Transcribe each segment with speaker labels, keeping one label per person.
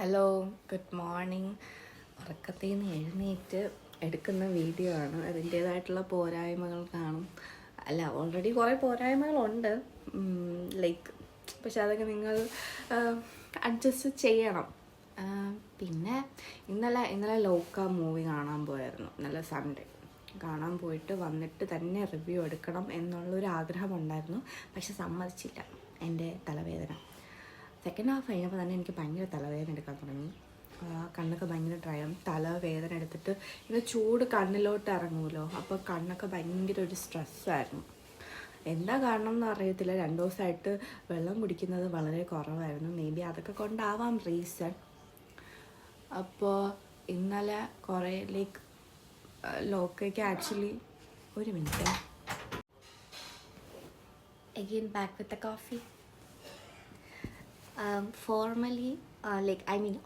Speaker 1: Hello, good morning. ഉറക്കത്തിൽ നിന്ന് എഴുന്നേറ്റ് എടുക്കുന്ന വീഡിയോ ആണ്. അതിൻ്റേതായിട്ടുള്ള പോരായ്മകൾ കാണും. അല്ല, ഓൾറെഡി കുറേ പോരായ്മകളുണ്ട്, ലൈക്ക് പക്ഷെ അതൊക്കെ നിങ്ങൾ അഡ്ജസ്റ്റ് ചെയ്യണം. പിന്നെ ഇന്നലെ ലോക്ക മൂവി കാണാൻ പോയായിരുന്നു. ഇന്നലെ സൺഡേ കാണാൻ പോയിട്ട് വന്നിട്ട് തന്നെ റിവ്യൂ എടുക്കണം എന്നുള്ളൊരു ആഗ്രഹമുണ്ടായിരുന്നു. പക്ഷെ സമ്മതിച്ചില്ല, എൻ്റെ തലവേദന. സെക്കൻഡ് ഹാഫ് കഴിഞ്ഞപ്പോൾ തന്നെ എനിക്ക് ഭയങ്കര തലവേദന എടുക്കാൻ തുടങ്ങി. കണ്ണൊക്കെ ഭയങ്കര ഡ്രൈ ആവും. തലവേദന എടുത്തിട്ട് ഇങ്ങനെ ചൂട് കണ്ണിലോട്ട് ഇറങ്ങുമല്ലോ, അപ്പോൾ കണ്ണൊക്കെ ഭയങ്കര ഒരു സ്ട്രെസ്സായിരുന്നു. എന്താ കാരണം എന്ന് അറിയത്തില്ല. 2 ദിവസമായിട്ട് വെള്ളം കുടിക്കുന്നത് വളരെ കുറവായിരുന്നു. മേ ബി അതൊക്കെ കൊണ്ടാവാം റീസൺ. അപ്പോൾ ഇന്നലെ കുറേ ലൈക്ക് ലോക്കയ്ക്ക് ആക്ച്വലി ഒരു minute again back with a coffee. Formally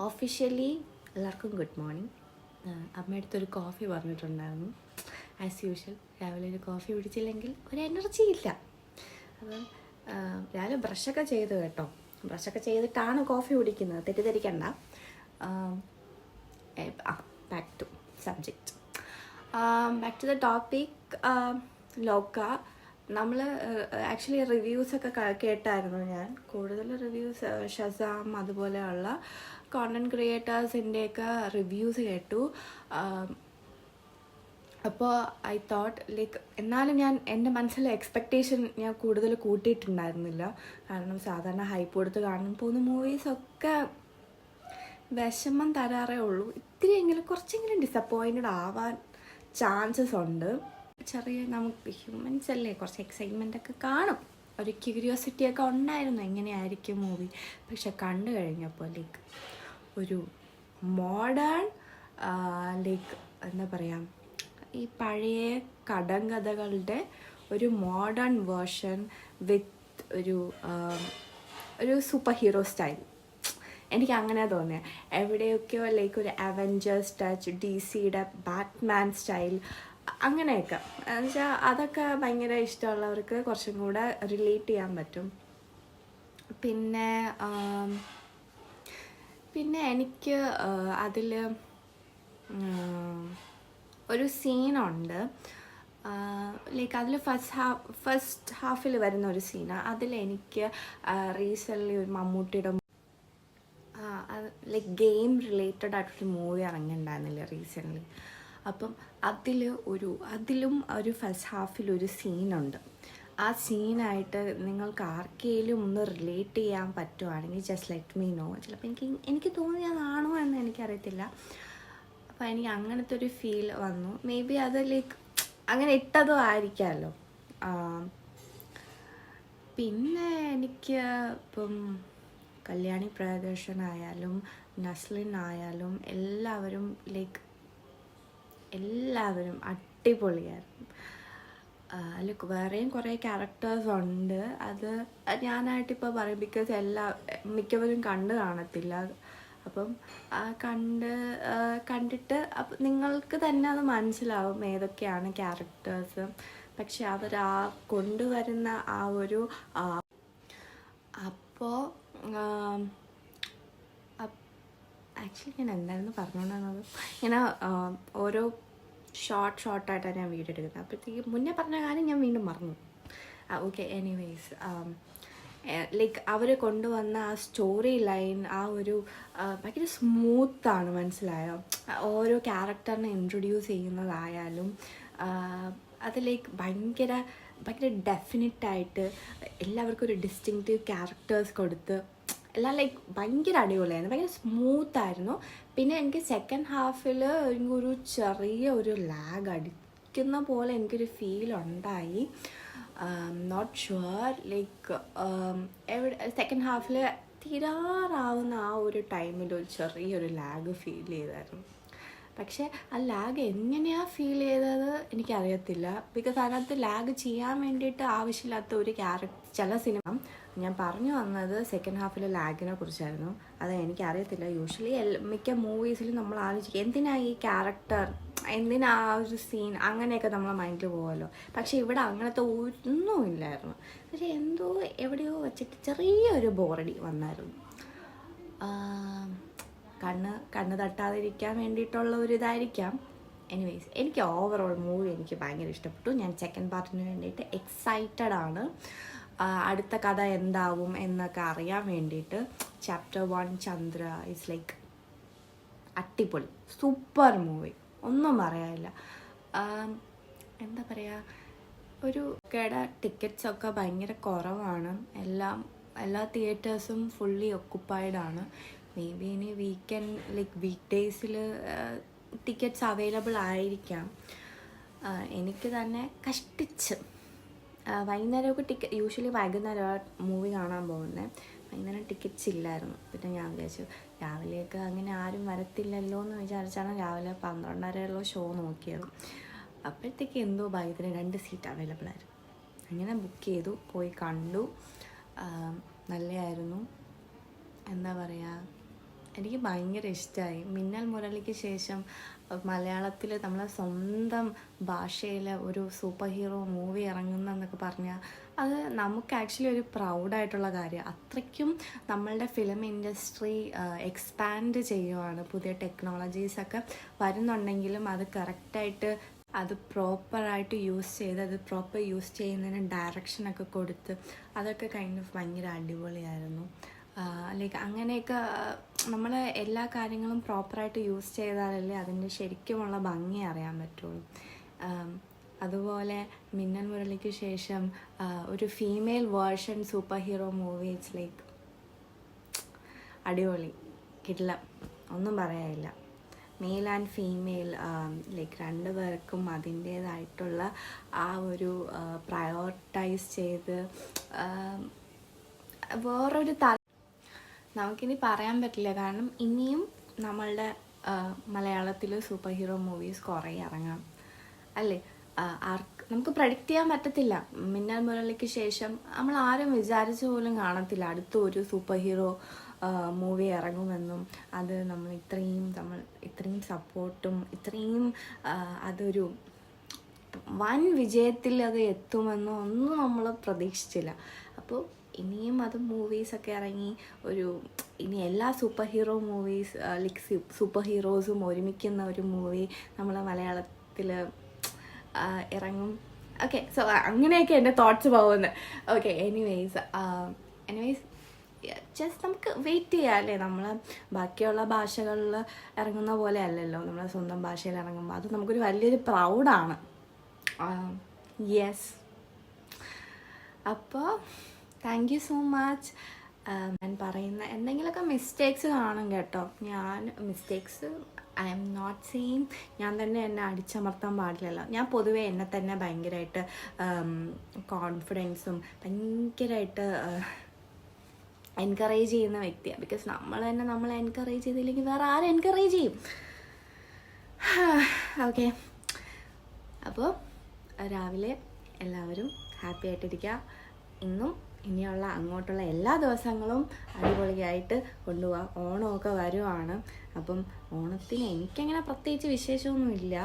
Speaker 1: officially എല്ലാവർക്കും ഗുഡ് മോർണിംഗ്. അമ്മയടുത്തൊരു കോഫി പറഞ്ഞിട്ടുണ്ടായിരുന്നു. ആസ് യൂഷ്വൽ രാവിലെ ഒരു കോഫി കുടിച്ചില്ലെങ്കിൽ ഒരു എനർജി ഇല്ല. അപ്പം രാവിലെ ബ്രഷൊക്കെ ചെയ്തു കേട്ടോ. ബ്രഷൊക്കെ ചെയ്തിട്ടാണ് കോഫി കുടിക്കുന്നത്, തെറ്റിദ്ധരിക്കണ്ട. Back to subject, back to the topic. Lokah നമ്മൾ ആക്ച്വലി റിവ്യൂസൊക്കെ കേട്ടായിരുന്നു. ഞാൻ കൂടുതൽ റിവ്യൂസ് ഷസാം അതുപോലെയുള്ള കോണ്ടൻറ് ക്രിയേറ്റേഴ്സിൻ്റെയൊക്കെ റിവ്യൂസ് കേട്ടു. അപ്പോൾ ഐ തോട്ട് ലൈക്ക് എന്നാലും ഞാൻ എൻ്റെ മനസ്സിലെ എക്സ്പെക്റ്റേഷൻ ഞാൻ കൂടുതൽ കൂട്ടിയിട്ടുണ്ടായിരുന്നില്ല. കാരണം സാധാരണ ഹൈപ്പ് കൊടുത്ത് കാണാൻ പോകുന്ന മൂവീസൊക്കെ വിഷമം തരാറേ ഉള്ളൂ. ഇത്തിരിയെങ്കിലും കുറച്ചെങ്കിലും ഡിസപ്പോയിൻറ്റഡ് ആവാൻ ചാൻസസ് ഉണ്ട്. ചെറിയ നമുക്ക് ഹ്യൂമൻസ് അല്ലേ, കുറച്ച് എക്സൈറ്റ്മെൻ്റ് ഒക്കെ കാണും, ഒരു ക്യൂരിയോസിറ്റി ഒക്കെ ഉണ്ടായിരുന്നു എങ്ങനെയായിരിക്കും മൂവി. പക്ഷെ കണ്ടു കഴിഞ്ഞപ്പോൾ ലൈക്ക് ഒരു മോഡേൺ ലൈക്ക് എന്താ പറയുക, ഈ പഴയ കടങ്കഥകളുടെ ഒരു മോഡേൺ വേർഷൻ വിത്ത് ഒരു സൂപ്പർ ഹീറോ സ്റ്റൈൽ. എനിക്ക് അങ്ങനെ തോന്നിയത്. എവിടെയൊക്കെയോ ലൈക്ക് ഒരു അവഞ്ചേഴ്സ് ടച്ച്, DC-യുടെ ബാറ്റ്മാൻ സ്റ്റൈൽ, അങ്ങനെയൊക്കെ. എന്നുവെച്ചാൽ അതൊക്കെ ഭയങ്കര ഇഷ്ടമുള്ളവർക്ക് കുറച്ചും കൂടെ റിലേറ്റ് ചെയ്യാൻ പറ്റും. പിന്നെ എനിക്ക് അതിൽ ഒരു സീനുണ്ട്. ലൈക്ക് അതിൽ ഫസ്റ്റ് ഹാഫിൽ വരുന്ന ഒരു സീനാണ്. അതിലെനിക്ക് റീസെൻ്റ്ലി ഒരു മമ്മൂട്ടിയുടെ ലൈക്ക് ഗെയിം റിലേറ്റഡ് ആയിട്ടൊരു മൂവി ഇറങ്ങിയിട്ടുണ്ടായിരുന്നില്ലേ റീസെൻ്റ്ലി. അപ്പം അതിലും ഒരു ഫസ്റ്റ് ഹാഫിലൊരു സീനുണ്ട്. ആ സീനായിട്ട് നിങ്ങൾക്ക് ആർക്കെങ്കിലും ഒന്ന് റിലേറ്റ് ചെയ്യാൻ പറ്റുവാണെങ്കിൽ ജസ്റ്റ് ലെറ്റ് മീ നോ. ചിലപ്പോൾ എനിക്ക് തോന്നിയതാണോ എന്ന് എനിക്കറിയത്തില്ല. അപ്പോൾ എനിക്ക് അങ്ങനത്തെ ഒരു ഫീൽ വന്നു. മേ ബി അത് ലൈക്ക് അങ്ങനെ ഇട്ടതും ആയിരിക്കാമല്ലോ. പിന്നെ എനിക്ക് ഇപ്പം കല്യാണി പ്രിയദർശനായാലും നസ്ലിൻ ആയാലും എല്ലാവരും അടിപൊളിയായിരുന്നു. അതിൽ വേറെയും കുറേ ക്യാരക്ടേഴ്സ് ഉണ്ട്. അത് ഞാനായിട്ടിപ്പോൾ പറയും, ബിക്കോസ് മിക്കവരും കണ്ടു കാണത്തില്ല. അപ്പം കണ്ടിട്ട് അപ്പം നിങ്ങൾക്ക് തന്നെ അത് മനസ്സിലാവും ഏതൊക്കെയാണ് ക്യാരക്ടേഴ്സ്. പക്ഷെ അവർ കൊണ്ടുവരുന്ന ഒരു അപ്പോൾ ആക്ച്വലി ഞാൻ എന്തായിരുന്നു പറഞ്ഞുകൊണ്ടിരുന്നത്, ഇങ്ങനെ ഓരോ ഷോർട്ടായിട്ടാണ് ഞാൻ വീഡിയോ എടുക്കുന്നത്. അപ്പോഴത്തേക്ക് മുന്നേ പറഞ്ഞ കാര്യം ഞാൻ വീണ്ടും മറന്നു. ഓക്കെ, എനിവേയ്സ്, ലൈക്ക് അവർ കൊണ്ടുവന്ന ആ സ്റ്റോറി ലൈൻ ഭയങ്കര സ്മൂത്താണ്, മനസ്സിലായോ? ഓരോ ക്യാരക്ടറിനെ ഇൻട്രൊഡ്യൂസ് ചെയ്യുന്നതായാലും അത് ലൈക്ക് ഭയങ്കര ഡെഫിനറ്റായിട്ട് എല്ലാവർക്കും ഒരു ഡിസ്റ്റിങ്ക്റ്റീവ് ക്യാരക്ടേഴ്സ് കൊടുത്ത് എല്ലാം ലൈക്ക് ഭയങ്കര അടിപൊളിയായിരുന്നു, ഭയങ്കര സ്മൂത്തായിരുന്നു. പിന്നെ എനിക്ക് സെക്കൻഡ് ഹാഫിൽ എനിക്കൊരു ചെറിയ ലാഗ് അടിക്കുന്ന പോലെ എനിക്കൊരു ഫീൽ ഉണ്ടായി. നോട്ട് ഷുവർ, ലൈക്ക് സെക്കൻഡ് ഹാഫിൽ തീരാറാവുന്ന ആ ഒരു ടൈമിൽ ഒരു ചെറിയൊരു ലാഗ് ഫീൽ ചെയ്തായിരുന്നു. പക്ഷേ ആ ലാഗ് എങ്ങനെയാണ് ഫീൽ ചെയ്തത് എനിക്കറിയത്തില്ല. ബിക്കോസ് അതിനകത്ത് ലാഗ് ചെയ്യാൻ വേണ്ടിയിട്ട് ആവശ്യമില്ലാത്ത ഒരു ചില സിനിമ ഞാൻ പറഞ്ഞു വന്നത് സെക്കൻഡ് ഹാഫിലെ ലാഗിനെ കുറിച്ചായിരുന്നു. അത് എനിക്കറിയത്തില്ല. യൂഷ്വലി മിക്ക മൂവീസിലും നമ്മൾ ആലോചിക്കും എന്തിനാ ഈ ക്യാരക്ടർ, എന്തിനാ ആ ഒരു സീൻ, അങ്ങനെയൊക്കെ നമ്മളെ മൈൻഡിൽ പോകുമല്ലോ. പക്ഷേ ഇവിടെ അങ്ങനത്തെ ഒന്നുമില്ലായിരുന്നു. പക്ഷേ എവിടെയോ വെച്ചിട്ട് ചെറിയൊരു ബോറടി വന്നായിരുന്നു. കണ്ണ് തട്ടാതിരിക്കാൻ വേണ്ടിയിട്ടുള്ള ഒരു ഇതായിരിക്കാം. എനിവേയ്സ്, എനിക്ക് ഓവറോൾ മൂവി എനിക്ക് ഭയങ്കര ഇഷ്ടപ്പെട്ടു. ഞാൻ സെക്കൻഡ് പാർട്ടിന് വേണ്ടിയിട്ട് എക്സൈറ്റഡ് ആണ്. അടുത്ത കഥ എന്താവും എന്നൊക്കെ അറിയാൻ വേണ്ടിയിട്ട്. ചാപ്റ്റർ 1 ചന്ദ്ര ഇസ് ലൈക്ക് അടിപൊളി, സൂപ്പർ മൂവി, ഒന്നും പറയാനില്ല. എന്താ പറയുക, ഒരു ടിക്കറ്റ്സൊക്കെ ഭയങ്കര കുറവാണ്. എല്ലാ തിയേറ്റേഴ്സും ഫുള്ളി ഒക്കുപ്പൈഡ് ആണ്. മേ ബി ഇനി വീക്ക് ഡേയ്സിൽ ടിക്കറ്റ്സ് അവൈലബിൾ ആയിരിക്കാം. എനിക്ക് തന്നെ കഷ്ടിച്ച് വൈകുന്നേരമൊക്കെ യൂഷ്വലി വൈകുന്നേരം മൂവി കാണാൻ പോകുന്നത്. വൈകുന്നേരം ടിക്കറ്റ്സ് ഇല്ലായിരുന്നു. പിന്നെ ഞാൻ വിചാരിച്ചു രാവിലെയൊക്കെ അങ്ങനെ ആരും വരത്തില്ലല്ലോ എന്ന് വിചാരിച്ചാണ് രാവിലെ 12:30 ഷോ നോക്കിയത്. അപ്പോഴത്തേക്ക് എന്തോ ഭാഗ്യത്തിന് 2 സീറ്റ് അവൈലബിൾ ആയിരുന്നു. അങ്ങനെ ബുക്ക് ചെയ്തു, പോയി കണ്ടു. നല്ലതായിരുന്നു. എന്താ പറയുക, എനിക്ക് ഭയങ്കര ഇഷ്ടമായി. മിന്നൽ മുരളിക്ക് ശേഷം മലയാളത്തിൽ നമ്മളെ സ്വന്തം ഭാഷയിൽ ഒരു സൂപ്പർ ഹീറോ മൂവി ഇറങ്ങുന്നതെന്നൊക്കെ പറഞ്ഞാൽ അത് നമുക്ക് ആക്ച്വലി ഒരു പ്രൗഡായിട്ടുള്ള കാര്യമാണ്. അത്രയ്ക്കും നമ്മളുടെ ഫിലിം ഇൻഡസ്ട്രി എക്സ്പാൻഡ് ചെയ്യുവാണ്. പുതിയ ടെക്നോളജീസൊക്കെ വരുന്നുണ്ടെങ്കിലും അത് കറക്റ്റായിട്ട് അത് പ്രോപ്പറായിട്ട് യൂസ് ചെയ്ത് അത് പ്രോപ്പർ യൂസ് ചെയ്യുന്നതിന് ഡയറക്ഷനൊക്കെ കൊടുത്ത് അതൊക്കെ ഭയങ്കര അടിപൊളിയായിരുന്നു. ലൈക്ക് അങ്ങനെയൊക്കെ നമ്മൾ എല്ലാ കാര്യങ്ങളും പ്രോപ്പറായിട്ട് യൂസ് ചെയ്താലല്ലേ അതിൻ്റെ ശരിക്കുമുള്ള ഭംഗി അറിയാൻ പറ്റുള്ളൂ. അതുപോലെ മിന്നൽ മുരളിക്ക് ശേഷം ഒരു female version super hero movie it's like അടിപൊളി, കിടിലം, ഒന്നും പറയാനില്ല. മെയിൽ ആൻഡ് ഫീമെയിൽ ലൈക്ക് 2 പേർക്കും അതിൻ്റേതായിട്ടുള്ള ആ ഒരു പ്രയോറിറ്റൈസ് ചെയ്ത് വേറൊരു നമുക്കിനി പറയാൻ പറ്റില്ല. കാരണം ഇനിയും നമ്മളുടെ മലയാളത്തിൽ സൂപ്പർ ഹീറോ മൂവീസ് കുറേ ഇറങ്ങാം അല്ലേ. നമുക്ക് പ്രഡിക്റ്റ് ചെയ്യാൻ പറ്റത്തില്ല. മിന്നൽ മുരളിക്ക് ശേഷം നമ്മൾ ആരും വിചാരിച്ചു പോലും കാണത്തില്ല അടുത്ത ഒരു സൂപ്പർ ഹീറോ മൂവി ഇറങ്ങുമെന്നും അത് നമ്മൾ ഇത്രയും സപ്പോർട്ടും ഇത്രയും അതൊരു വൻ വിജയത്തിൽ അത് എത്തുമെന്നും ഒന്നും നമ്മൾ പ്രതീക്ഷിച്ചില്ല. അപ്പോൾ ഇനിയും അത് മൂവീസൊക്കെ ഇറങ്ങി ഇനി എല്ലാ super hero movies like super ഹീറോസും ഒരുമിക്കുന്ന ഒരു മൂവി നമ്മൾ മലയാളത്തിൽ ഇറങ്ങും. ഓക്കെ, സോ അങ്ങനെയൊക്കെ എൻ്റെ തോട്ട്സ് പോകുന്നത്. ഓക്കെ, എനിവേയ്സ് ജസ്റ്റ് നമുക്ക് വെയിറ്റ് ചെയ്യാം അല്ലേ. നമ്മൾ ബാക്കിയുള്ള ഭാഷകളിൽ ഇറങ്ങുന്ന പോലെ അല്ലല്ലോ നമ്മൾ സ്വന്തം ഭാഷയിൽ ഇറങ്ങുമ്പോൾ. അത് നമുക്കൊരു വലിയൊരു പ്രൗഡാണ്. യെസ്, അപ്പോൾ താങ്ക് യു സോ മച്ച്. ഞാൻ പറയുന്ന എന്തെങ്കിലുമൊക്കെ മിസ്റ്റേക്സ് കാണും കേട്ടോ. ഐ എം നോട്ട് സെയിങ് ഞാൻ തന്നെ എന്നെ അടിച്ചമർത്താൻ പാടില്ലല്ലോ. ഞാൻ പൊതുവേ എന്നെ തന്നെ ഭയങ്കരമായിട്ട് കോൺഫിഡൻസും ഭയങ്കരമായിട്ട് എൻകറേജ് ചെയ്യുന്ന വ്യക്തിയാണ്. ബിക്കോസ് നമ്മളെ എൻകറേജ് ചെയ്തില്ലെങ്കിൽ വേറെ ആരും എൻകറേജ് ചെയ്യും. ഓക്കെ, അപ്പോൾ രാവിലെ എല്ലാവരും ഹാപ്പി ആയിട്ടിരിക്കുക. ഇനിയുള്ള അങ്ങോട്ടുള്ള എല്ലാ ദിവസങ്ങളും അടിപൊളിയായിട്ട് കൊണ്ടുപോകാം. ഓണമൊക്കെ വരുവാണ്. അപ്പം ഓണത്തിന് എനിക്കങ്ങനെ പ്രത്യേകിച്ച് വിശേഷമൊന്നുമില്ല.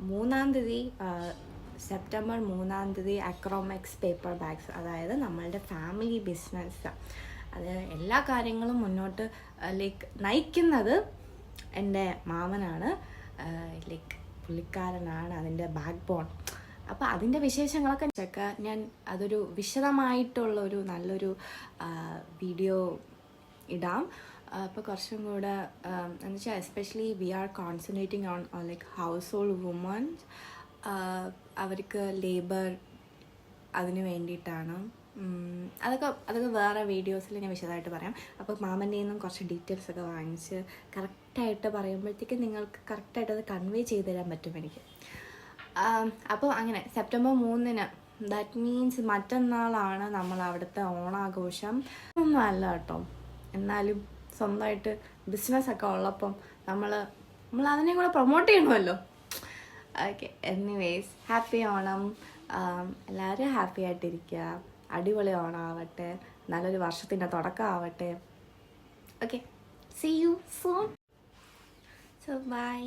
Speaker 1: 3-ാം തീയതി സെപ്റ്റംബർ 3-ാം തീയതി അക്രോമെക്സ് പേപ്പർ ബാഗ്സ്, അതായത് നമ്മളുടെ ഫാമിലി ബിസിനസ്, അത് എല്ലാ കാര്യങ്ങളും മുന്നോട്ട് ലൈക്ക് നയിക്കുന്നത് എൻ്റെ മാമനാണ്. ലൈക്ക് പുള്ളിക്കാരനാണ് അതിൻ്റെ ബാക്ക് ബോൺ. അപ്പോൾ അതിൻ്റെ വിശേഷങ്ങളൊക്കെ ഞാൻ അതൊരു വിശദമായിട്ടുള്ളൊരു നല്ലൊരു വീഡിയോ ഇടാം. അപ്പോൾ കുറച്ചും കൂടെ എന്ന് വെച്ചാൽ especially we are concentrating on like household women's. അവർക്ക് ലേബർ അതിന് വേണ്ടിയിട്ടാണ്. അതൊക്കെ വേറെ വീഡിയോസിൽ ഞാൻ വിശദമായിട്ട് പറയാം. അപ്പോൾ മാമൻ്റെ നിന്നും കുറച്ച് ഡീറ്റെയിൽസൊക്കെ വാങ്ങിച്ച് കറക്റ്റായിട്ട് പറയുമ്പോഴത്തേക്ക് നിങ്ങൾക്ക് കറക്റ്റായിട്ട് അത് കൺവേ ചെയ്ത് തരാൻ പറ്റും എനിക്ക്. അപ്പോൾ അങ്ങനെ സെപ്റ്റംബർ 3-ന് ദാറ്റ് മീൻസ് മറ്റന്നാളാണ് നമ്മൾ അവിടുത്തെ ഓണാഘോഷം. ഒന്നും അല്ല കേട്ടോ, എന്നാലും സ്വന്തമായിട്ട് ബിസിനസ്സൊക്കെ ഉള്ളപ്പം നമ്മൾ അതിനെ കൂടെ പ്രൊമോട്ട് ചെയ്യണമല്ലോ. Okay, anyways happy Onam. എല്ലാവരും ഹാപ്പി ആയിട്ടിരിക്കുക. അടിപൊളി ഓണം ആവട്ടെ, നല്ലൊരു വർഷത്തിൻ്റെ തുടക്കം ആവട്ടെ. Okay, see you soon. So by.